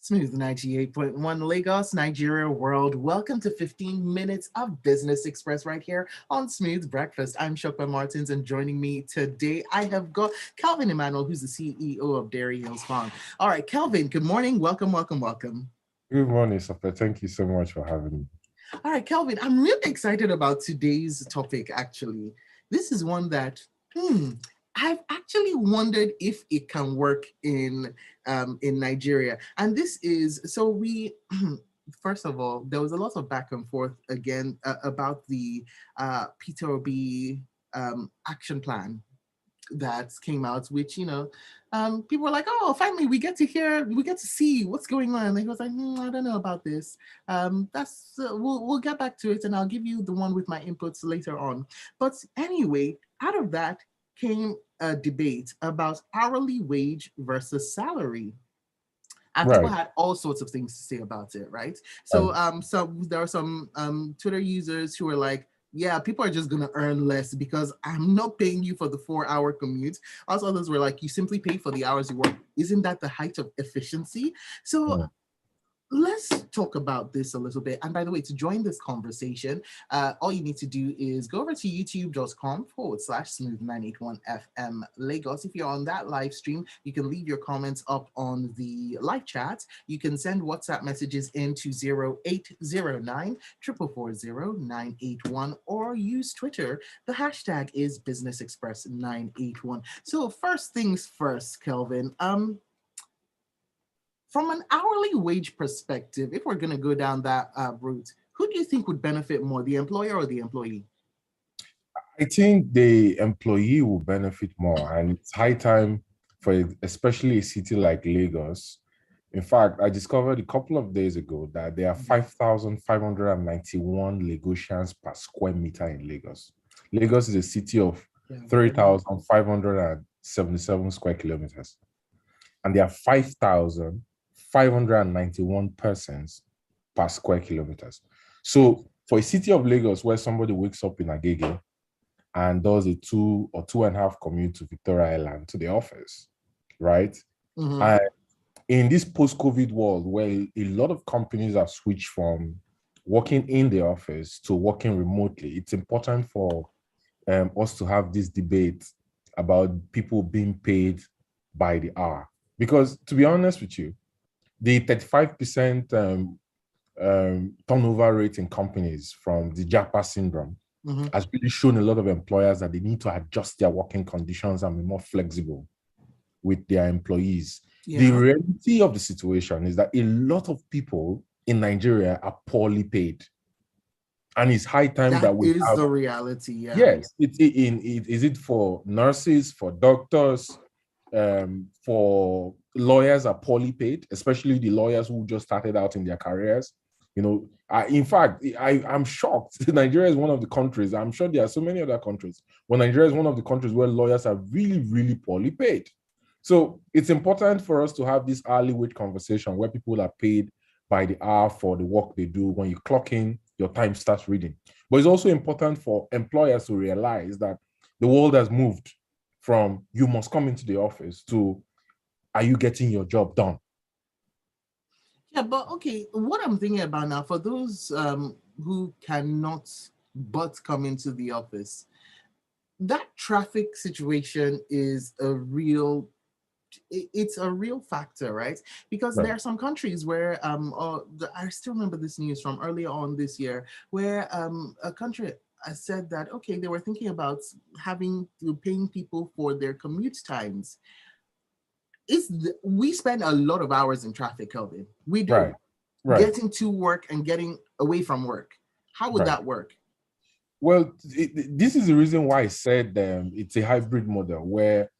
Smooth 98.1 Lagos, Nigeria world. Welcome to 15 minutes of Business Express right here on Smooth Breakfast. I'm Sope Martins, and joining me today, I have got Kelvin Emmanuel, who's the CEO of Dairy Hills Farm. All right, Kelvin, good morning. Welcome, welcome, welcome. Good morning, Sope. Thank you so much for having me. All right, Kelvin, I'm really excited about today's topic, actually. This is one that, I've actually wondered if it can work in Nigeria. And this is so we first of all, there was a lot of back and forth again about the Peter Obi action plan that came out, which people were like, "Oh, finally, we get to see what's going on." And he was like, "I don't know about this. That's we'll get back to it, and I'll give you the one with my inputs later on." But anyway, out of that came a debate about hourly wage versus salary, and people Right. had all sorts of things to say about it, right? Right. So there are some Twitter users who were like, yeah, people are just gonna earn less because I'm not paying you for the 4 hour commute. Also, others were like, you simply pay for the hours you work. Isn't that the height of efficiency? So Mm. let's talk about this a little bit. And by the way, to join this conversation, all you need to do is go over to youtube.com/smooth 981 FM Lagos. If you're on that live stream, you can leave your comments up on the live chat. You can send WhatsApp messages into 0809 440 981 or use Twitter. The hashtag is Business Express 981. So first things first, Kelvin. From an hourly wage perspective, if we're going to go down that route, who do you think would benefit more, the employer or the employee? I think the employee will benefit more, and it's high time for especially a city like Lagos. In fact, I discovered a couple of days ago that there are 5,591 Lagosians per square meter in Lagos. Lagos is a city of Yeah, very big. 3,577 square kilometers, and there are 5,591 persons per square kilometers. So for a city of Lagos where somebody wakes up in Agege and does a 2 or 2.5 commute to Victoria Island to the office, right? Mm-hmm. And in this post-COVID world where a lot of companies have switched from working in the office to working remotely, it's important for us to have this debate about people being paid by the hour. Because to be honest with you, the 35% turnover rate in companies from the Japa syndrome Mm-hmm. has really shown a lot of employers that they need to adjust their working conditions and be more flexible with their employees. The Yeah, reality of the situation is that a lot of people in Nigeria are poorly paid. And it's high time that that we is have, the reality. Yeah. yes, is it for nurses, for doctors, for lawyers are poorly paid, especially the lawyers who just started out in their careers. In fact, I'm shocked. Nigeria is one of the countries, I'm sure there are so many other countries, but Nigeria is one of the countries where lawyers are really, really poorly paid. So it's important for us to have this hourly wage conversation where people are paid by the hour for the work they do. When you clock in, your time starts reading. But it's also important for employers to realize that the world has moved from you must come into the office to are you getting your job done? Yeah, but okay, what I'm thinking about now, for those who cannot but come into the office, that traffic situation is it's a real factor, right? Because there Right. are some countries where I still remember this news from earlier on this year where a country said that okay, they were thinking about having to paying people for their commute times. We spend a lot of hours in traffic, Kelvin. We Right. do, Right. getting to work and getting away from work. How would Right. that work? Well, this is the reason why I said it's a hybrid model where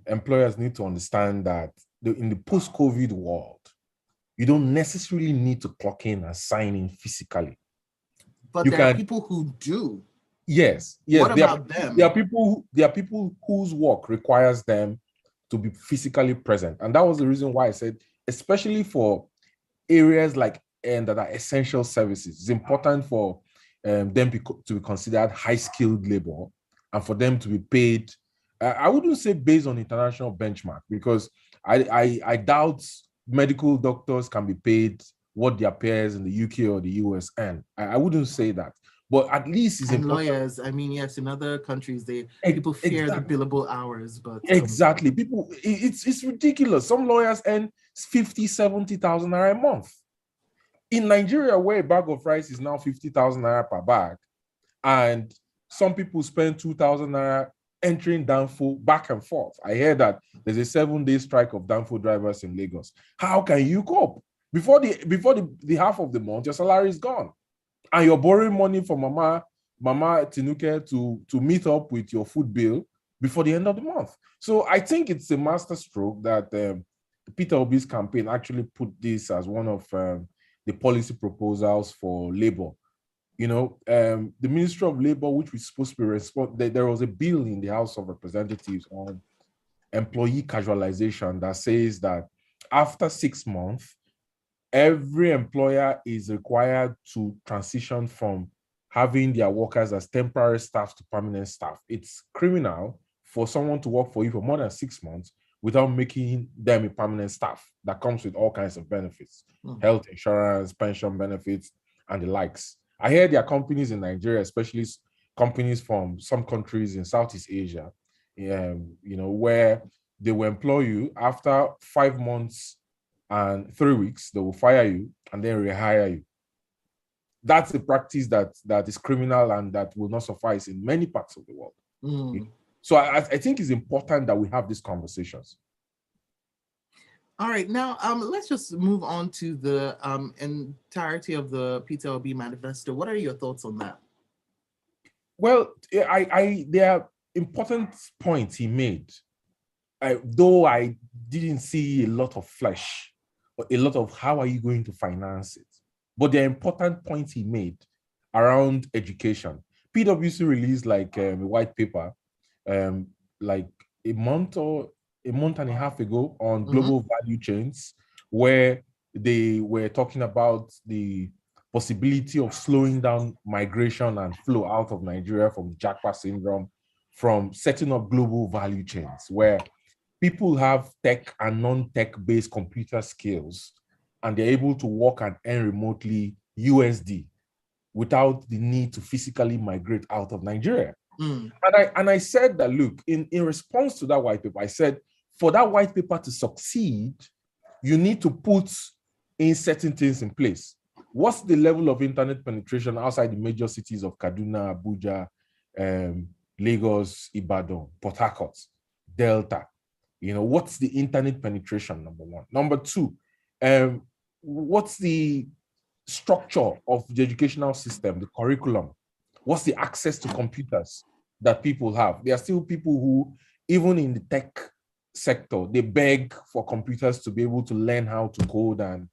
employers need to understand that in the post-COVID world, you don't necessarily need to clock in and sign in physically. But You there are can, people who do. yes, What there are about there them? are people there are people whose work requires them to be physically present, and that was the reason why I said, especially for areas like and that are essential services, it's important for to be considered high skilled labor and for them to be paid. I wouldn't say based on international benchmark because I doubt medical doctors can be paid what their peers in the UK or the US earn. I wouldn't say that, but at least it's And important. lawyers, I mean, yes, in other countries, people fear the Exactly. billable hours, but Exactly. People, it's ridiculous. Some lawyers earn 50, 70,000 naira a month. In Nigeria, where a bag of rice is now 50,000 naira per bag, and some people spend 2,000 naira entering Danfo back and forth. I hear that there's a 7-day strike of Danfo drivers in Lagos. How can you cope? Before the half of the month, your salary is gone, and you're borrowing money from Mama Tinuke to meet up with your food bill before the end of the month. So I think it's a master stroke that Peter Obi's campaign actually put this as one of the policy proposals for labor. You know, the Ministry of Labor, which was supposed to be there was a bill in the House of Representatives on employee casualization that says that after 6 months, every employer is required to transition from having their workers as temporary staff to permanent staff. It's criminal for someone to work for you for more than 6 months without making them a permanent staff. That comes with all kinds of benefits, health insurance, pension benefits, and the likes. I hear there are companies in Nigeria, especially companies from some countries in Southeast Asia, where they will employ you after 5 months and 3 weeks, they will fire you and then rehire you. That's a practice that is criminal and that will not suffice in many parts of the world. So I think it's important that we have these conversations. All right, now let's just move on to the entirety of the Peter Obi manifesto. What are your thoughts on that? Well, there are important points he made, though I didn't see a lot of flesh or a lot of how are you going to finance it. But there are important points he made around education. PwC released like a white paper like a month and a half ago on global value chains, where they were talking about the possibility of slowing down migration and flow out of Nigeria from Japa syndrome, from setting up global value chains where people have tech and non-tech based computer skills and they're able to work and earn remotely USD without the need to physically migrate out of Nigeria. And I said that, look, in response to that white paper, I said, for that white paper to succeed, you need to put in certain things in place. What's the level of internet penetration outside the major cities of Kaduna, Abuja, Lagos, Ibadan, Port Harcourt, Delta? What's the internet penetration, number one? Number two, what's the structure of the educational system, the curriculum? What's the access to computers that people have? There are still people who, even in the tech sector, they beg for computers to be able to learn how to code and,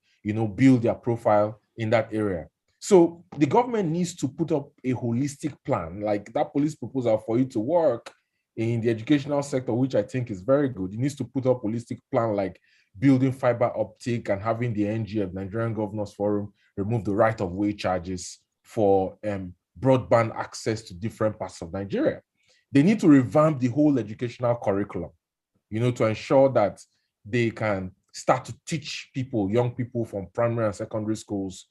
build their profile in that area. So the government needs to put up a holistic plan, like that police proposal for you to work in the educational sector, which I think is very good. It needs to put up a holistic plan like building fiber optic and having the NGF, Nigerian Governors Forum, remove the right-of-way charges for broadband access to different parts of Nigeria. They need to revamp the whole educational curriculum, to ensure that they can start to teach people, young people from primary and secondary schools,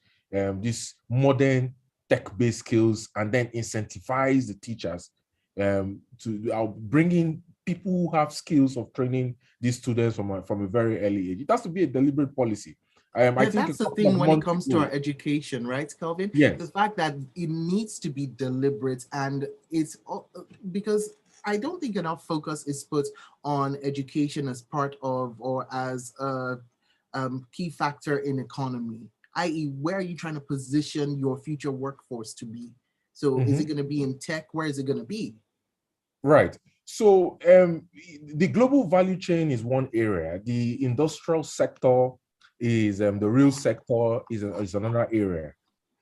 these modern tech-based skills, and then incentivize the teachers to bring in people who have skills of training these students from a very early age. It has to be a deliberate policy. I think that's the thing when it comes to our education, right, Kelvin? Yes. The fact that it needs to be deliberate, and it's because I don't think enough focus is put on education as part of or as a key factor in economy, i.e., where are you trying to position your future workforce to be? So is it going to be in tech? Where is it going to be? Right. So the global value chain is one area. The industrial sector is the real sector is another area.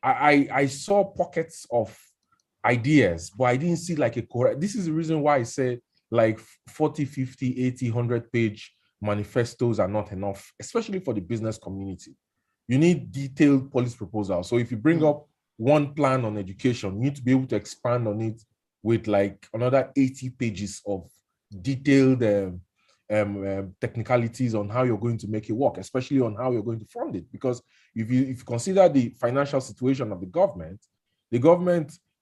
I saw pockets of ideas, but I didn't see like a correct. This is the reason why I say like 40, 50, 80, 100 page manifestos are not enough, especially for the business community. You need detailed policy proposals. So if you bring up one plan on education, you need to be able to expand on it with like another 80 pages of detailed technicalities on how you're going to make it work, especially on how you're going to fund it. Because if you consider the financial situation of the government,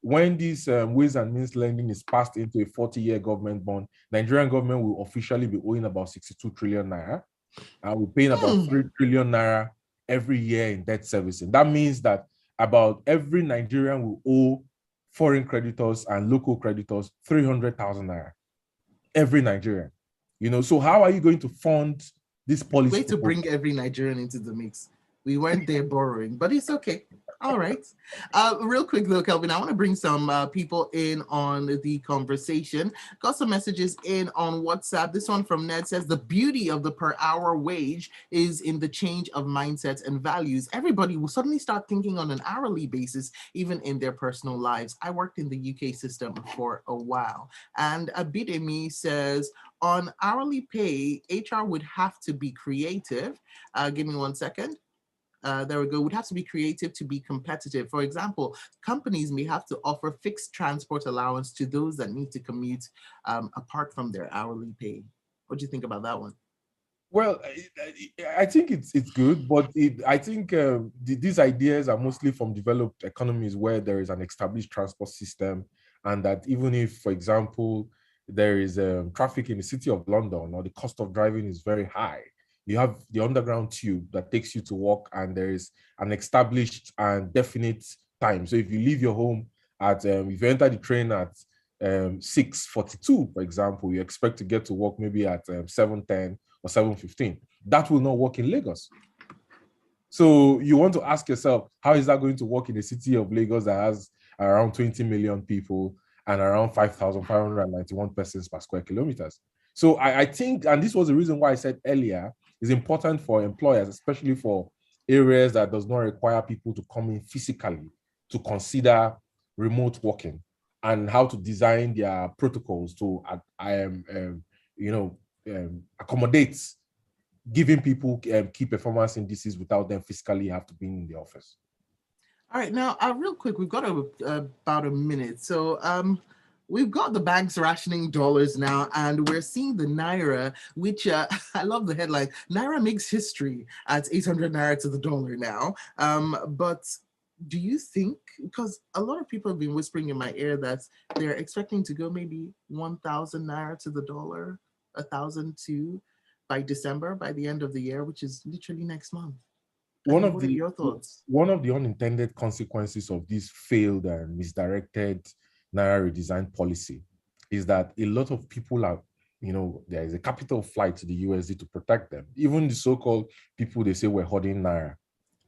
when this ways and means lending is passed into a 40-year government bond, Nigerian government will officially be owing about 62 trillion naira, and we're paying about 3 trillion naira every year in debt servicing. That means that about every Nigerian will owe foreign creditors and local creditors 300,000 naira. Every Nigerian. So how are you going to fund this policy? Way to bring every Nigerian into the mix. We weren't there borrowing, but it's okay. All right. Real quick though, Kelvin, I want to bring some people in on the conversation. Got some messages in on WhatsApp. This one from Ned says, the beauty of the per hour wage is in the change of mindsets and values. Everybody will suddenly start thinking on an hourly basis, even in their personal lives. I worked in the UK system for a while. And Abidemi says, on hourly pay, HR would have to be creative. Give me 1 second. There we go. Would have to be creative to be competitive. For example, companies may have to offer fixed transport allowance to those that need to commute apart from their hourly pay. What do you think about that one? Well, I think it's good, but I think these ideas are mostly from developed economies where there is an established transport system, and that even if, for example, there is traffic in the city of London or the cost of driving is very high, you have the underground tube that takes you to work, and there is an established and definite time. So if you leave your home at, if you enter the train at 6:42, for example, you expect to get to work maybe at 7:10 or 7:15. That will not work in Lagos. So you want to ask yourself, how is that going to work in a city of Lagos that has around 20 million people and around 5,591 persons per square kilometers? So I think, and this was the reason why I said earlier, it's important for employers, especially for areas that does not require people to come in physically, to consider remote working and how to design their protocols to accommodate giving people key performance indices without them physically have to be in the office. All right, now real quick, we've got about a minute. So we've got the banks rationing dollars now, and we're seeing the Naira, which I love the headline, Naira makes history at 800 Naira to the dollar now. But do you think, because a lot of people have been whispering in my ear that they're expecting to go maybe 1,000 Naira to the dollar, 1,000 to by December, by the end of the year, which is literally next month. What are your thoughts? One of the unintended consequences of this failed and misdirected Naira redesign policy is that a lot of people are, there is a capital flight to the USD to protect them. Even the so-called people they say we're hoarding Naira,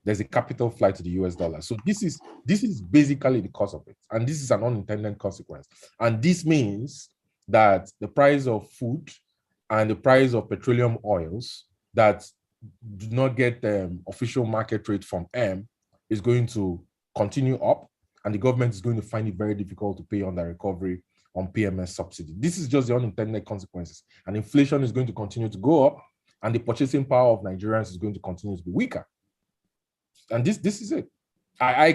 there's a capital flight to the US dollar. So this is basically the cause of it. And this is an unintended consequence. And this means that the price of food and the price of petroleum oils that do not get official market rate from M is going to continue up, and the government is going to find it very difficult to pay on the recovery on PMS subsidy. This is just the unintended consequences. And inflation is going to continue to go up, and the purchasing power of Nigerians is going to continue to be weaker. And this is it. I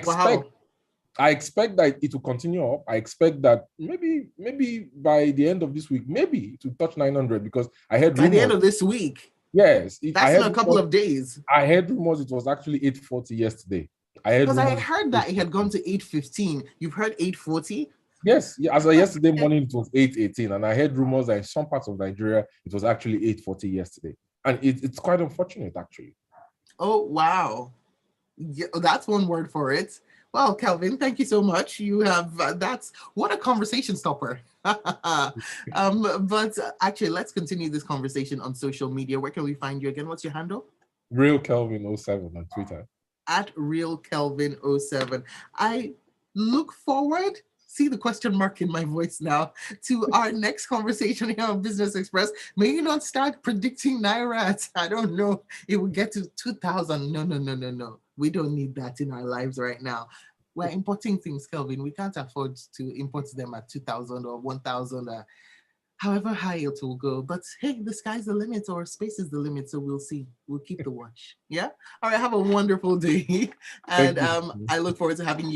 expect that it will continue up. I expect that maybe by the end of this week, maybe to touch 900, because I heard by the end of this week. Yes, that's in a couple of days. I heard rumors it was actually 840 yesterday. I heard that it had gone to 815. You've heard 840? Yes, as of yesterday morning it was 818, and I heard rumors that in some parts of Nigeria it was actually 840 yesterday, and it's quite unfortunate actually. Oh wow, yeah, that's one word for it. Well, Kelvin, thank you so much. You have that's what a conversation stopper. But actually, let's continue this conversation on social media. Where can we find you again? What's your handle? Real Kelvin 07 on Twitter. At Real Kelvin 07. I look forward, see the question mark in my voice now, to our next conversation here on Business Express. May you not start predicting Naira. I don't know. It will get to 2,000. No. We don't need that in our lives right now. We're importing things, Kelvin. We can't afford to import them at 2,000 or 1,000, however high it will go. But hey, the sky's the limit, or space is the limit. So we'll see. We'll keep the watch. Yeah. All right. Have a wonderful day. And I look forward to having you